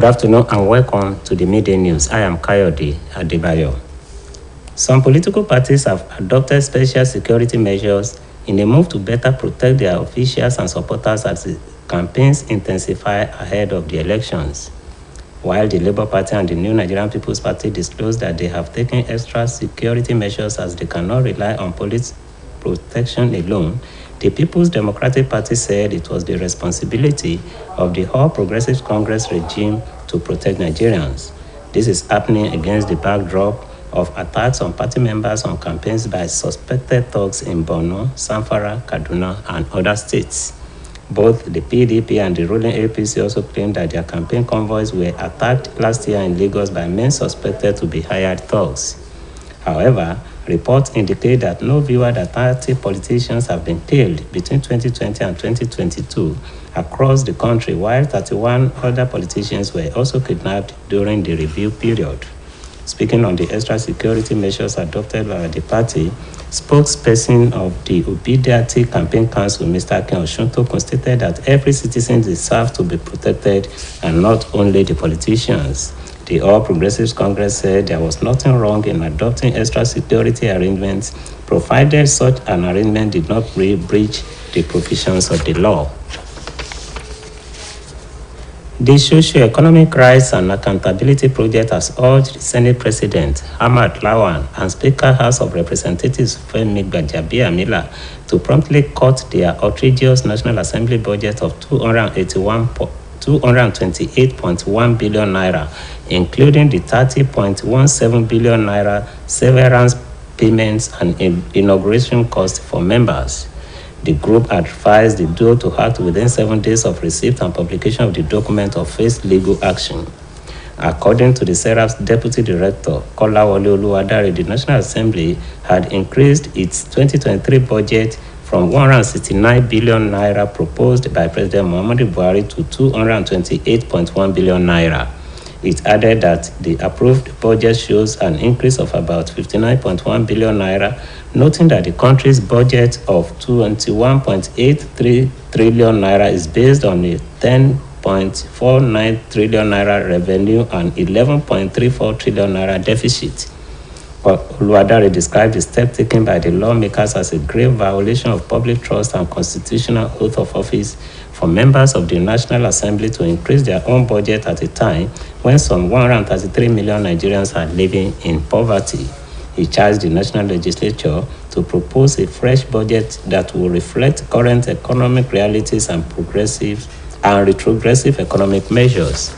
Good afternoon and welcome to the Midday News. I am Kayode Adebayo. Some political parties have adopted special security measures in a move to better protect their officials and supporters as the campaigns intensify ahead of the elections. While the Labour Party and the New Nigerian People's Party disclosed that they have taken extra security measures as they cannot rely on police protection alone, the People's Democratic Party said it was the responsibility of the All Progressives Congress regime to protect Nigerians. This is happening against the backdrop of attacks on party members on campaigns by suspected thugs in Borno, Zamfara, Kaduna, and other states. Both the PDP and the ruling APC also claimed that their campaign convoys were attacked last year in Lagos by men suspected to be hired thugs. However, reports indicate that no fewer than 30 politicians have been killed between 2020 and 2022 across the country, while 31 other politicians were also kidnapped during the review period. Speaking on the extra security measures adopted by the party, spokesperson of the Obediati Campaign Council, Mr. Ken Oshunto, stated that every citizen deserves to be protected and not only the politicians. The All Progressives Congress said there was nothing wrong in adopting extra security arrangements, provided such an arrangement did not breach the provisions of the law. The Socio-Economic Rights and Accountability Project has urged Senate President Ahmad Lawan and Speaker House of Representatives Femi Gbajabiamila to promptly cut their outrageous National Assembly budget of 228.1 billion naira, including the 30.17 billion naira severance payments and inauguration costs for members. The group advised the duo to act within 7 days of receipt and publication of the document or face legal action. According to the SERAP's Deputy Director, Kolawole Oluwadare, the National Assembly had increased its 2023 budget from 169 billion naira proposed by President Muhammadu Buhari to 228.1 billion naira. It added that the approved budget shows an increase of about 59.1 billion naira, noting that the country's budget of 21.83 trillion naira is based on a 10.49 trillion naira revenue and 11.34 trillion naira deficit. Oluwadare described the step taken by the lawmakers as a grave violation of public trust and constitutional oath of office for members of the National Assembly to increase their own budget at a time when some 133 million Nigerians are living in poverty. He charged the National Legislature to propose a fresh budget that will reflect current economic realities and progressive and retrogressive economic measures.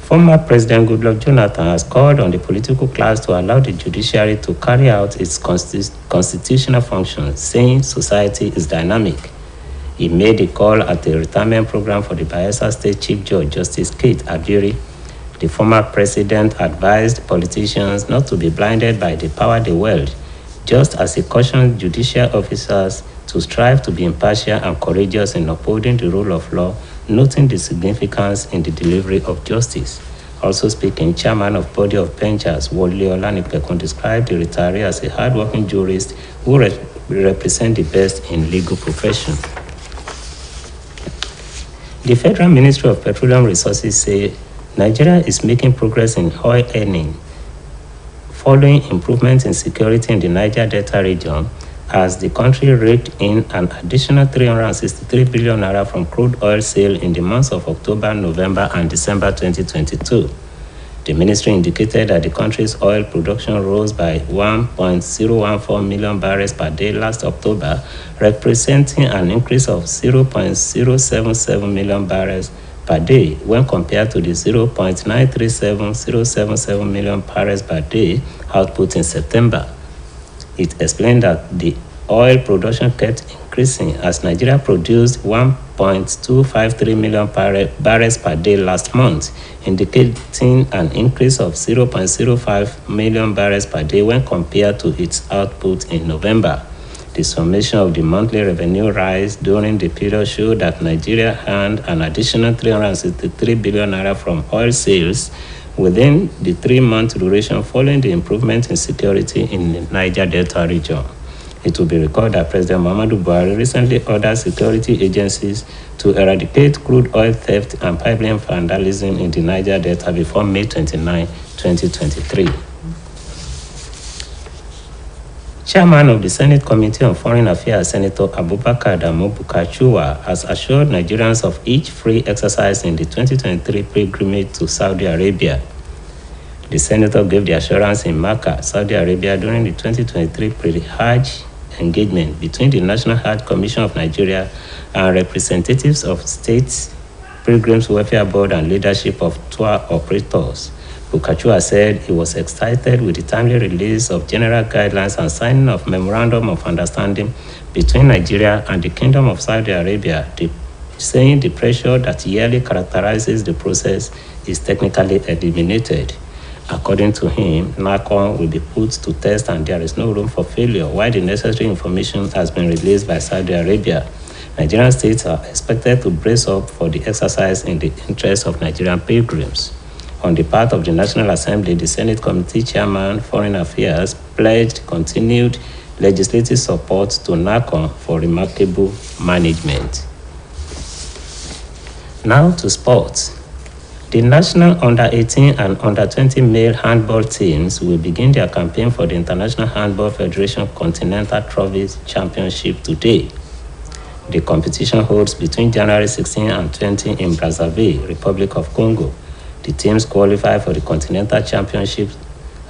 Former President Goodluck Jonathan has called on the political class to allow the judiciary to carry out its constitutional functions, saying society is dynamic. He made the call at the retirement program for the Bayelsa State Chief Judge, Justice Kate Abiri. The former president advised politicians not to be blinded by the power they wield, just as he cautioned judicial officers to strive to be impartial and courageous in upholding the rule of law, noting the significance in the delivery of justice. Also speaking, Chairman of Body of Benchers, Wole Olanipekun, described the retiree as a hardworking jurist who represents the best in legal profession. The Federal Ministry of Petroleum Resources say Nigeria is making progress in oil earning following improvements in security in the Niger Delta region, as the country raked in an additional 363 billion naira from crude oil sale in the months of October, November, and December 2022. The ministry indicated that the country's oil production rose by 1.014 million barrels per day last October, representing an increase of 0.077 million barrels per day when compared to the 0.937077 million barrels per day output in September. It explained that the oil production kept increasing as Nigeria produced 1.253 million barrels per day last month, indicating an increase of 0.05 million barrels per day when compared to its output in November. The summation of the monthly revenue rise during the period showed that Nigeria earned an additional 363 billion naira from oil sales within the 3-month duration following the improvement in security in the Niger Delta region. It will be recalled that President Muhammadu Buhari recently ordered security agencies to eradicate crude oil theft and pipeline vandalism in the Niger Delta before May 29, 2023. Chairman of the Senate Committee on Foreign Affairs, Senator Abubakar Adamu Bukachua, has assured Nigerians of each free exercise in the 2023 pilgrimage to Saudi Arabia. The senator gave the assurance in Makkah, Saudi Arabia, during the 2023 pre-Hajj engagement between the National Hajj Commission of Nigeria and representatives of states, Pilgrims Welfare Board, and leadership of tour operators. Bukachua said he was excited with the timely release of general guidelines and signing of Memorandum of Understanding between Nigeria and the Kingdom of Saudi Arabia, saying the pressure that yearly characterizes the process is technically eliminated. According to him, NACON will be put to test and there is no room for failure while the necessary information has been released by Saudi Arabia. Nigerian states are expected to brace up for the exercise in the interest of Nigerian pilgrims. On the part of the National Assembly, the Senate Committee Chairman, Foreign Affairs, pledged continued legislative support to NACON for remarkable management. Now to sports. The national under-18 and under-20 male handball teams will begin their campaign for the International Handball Federation Continental Trophies Championship today. The competition holds between January 16 and 20 in Brazzaville, Republic of Congo. The teams qualify for the Continental Championship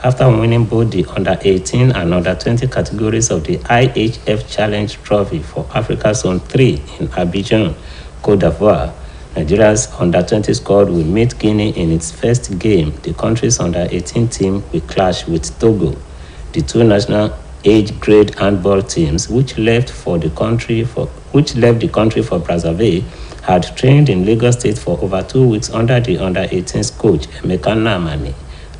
after winning both the under-18 and under-20 categories of the IHF Challenge Trophy for Africa Zone 3 in Abidjan, Côte d'Ivoire. Nigeria's under-20 squad will meet Guinea in its first game. The country's under-18 team will clash with Togo. The two national age-grade handball teams, which left the country for Brazzaville, had trained in Lagos State for over 2 weeks under the under-18 coach Emeka Namani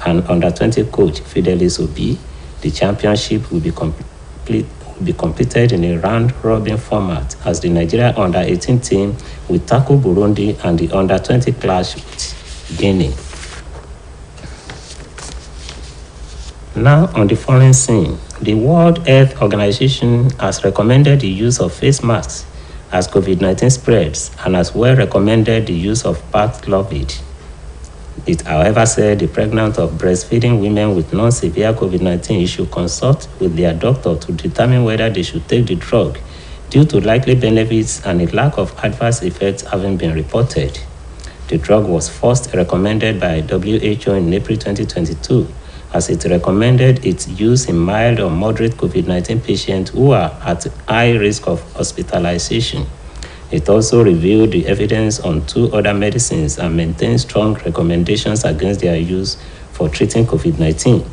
and under-20 coach Fidelis Obi. The championship will be competed in a round-robin format as the Nigeria under-18 team will tackle Burundi and the under-20 clash with Guinea. Now on the foreign scene, the World Health Organization has recommended the use of face masks as COVID-19 spreads and has well recommended the use of Paxlovid. It, however, said the pregnant or breastfeeding women with non-severe COVID-19 should consult with their doctor to determine whether they should take the drug due to likely benefits and a lack of adverse effects having been reported. The drug was first recommended by WHO in April 2022 as it recommended its use in mild or moderate COVID-19 patients who are at high risk of hospitalization. It also reviewed the evidence on 2 other medicines and maintained strong recommendations against their use for treating COVID-19.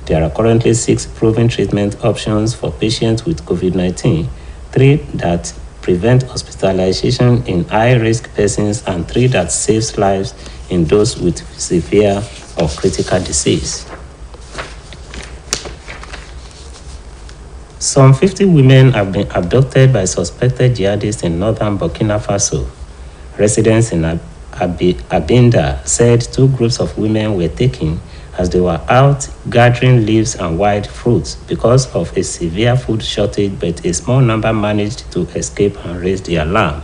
There are currently 6 proven treatment options for patients with COVID-19, 3 that prevent hospitalization in high-risk persons and 3 that save lives in those with severe or critical disease. Some 50 women have been abducted by suspected jihadists in northern Burkina Faso. Residents in Abinda said 2 groups of women were taken as they were out gathering leaves and wild fruits because of a severe food shortage, but a small number managed to escape and raise the alarm.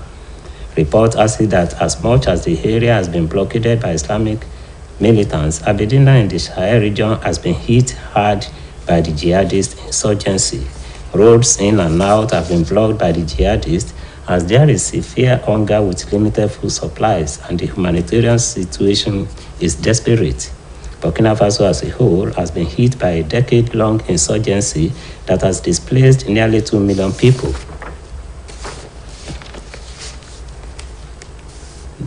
Reports said that as much as the area has been blockaded by Islamic militants, Abinda in the Sahel region has been hit hard by the jihadist insurgency. Roads in and out have been blocked by the jihadists as there is severe hunger with limited food supplies and the humanitarian situation is desperate. Burkina Faso as a whole has been hit by a decade-long insurgency that has displaced nearly 2 million people.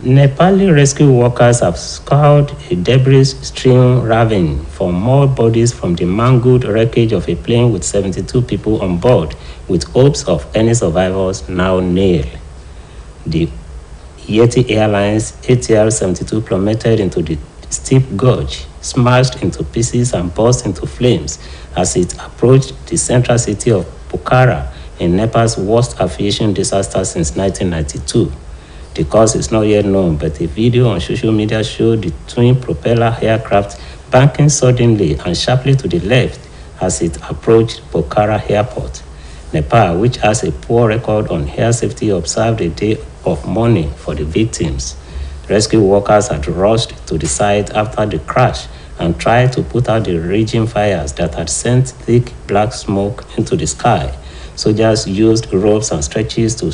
Nepali rescue workers have scoured a debris-strewn ravine for more bodies from the mangled wreckage of a plane with 72 people on board, with hopes of any survivors now nil. The Yeti Airlines ATR-72 plummeted into the steep gorge, smashed into pieces and burst into flames as it approached the central city of Pokhara in Nepal's worst aviation disaster since 1992. The cause is not yet known, but a video on social media showed the twin propeller aircraft banking suddenly and sharply to the left as it approached Pokhara Airport. Nepal, which has a poor record on air safety, observed a day of mourning for the victims. Rescue workers had rushed to the site after the crash and tried to put out the raging fires that had sent thick black smoke into the sky. Soldiers used ropes and stretchers to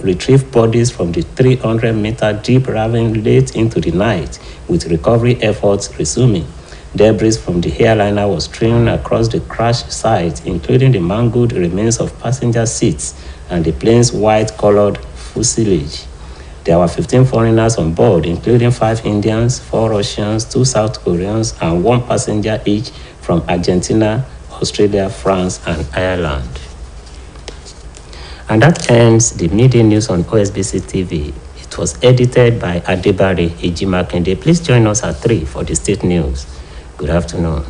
retrieve bodies from the 300-meter deep ravine late into the night, with recovery efforts resuming. Debris from the airliner was strewn across the crash site, including the mangled remains of passenger seats and the plane's white-colored fuselage. There were 15 foreigners on board, including 5 Indians, 4 Russians, 2 South Koreans, and 1 passenger each from Argentina, Australia, France, and Ireland. And that ends the media news on OSBC TV. It was edited by Adebare Ejimakinde. Please join us at 3 for the state news. Good afternoon.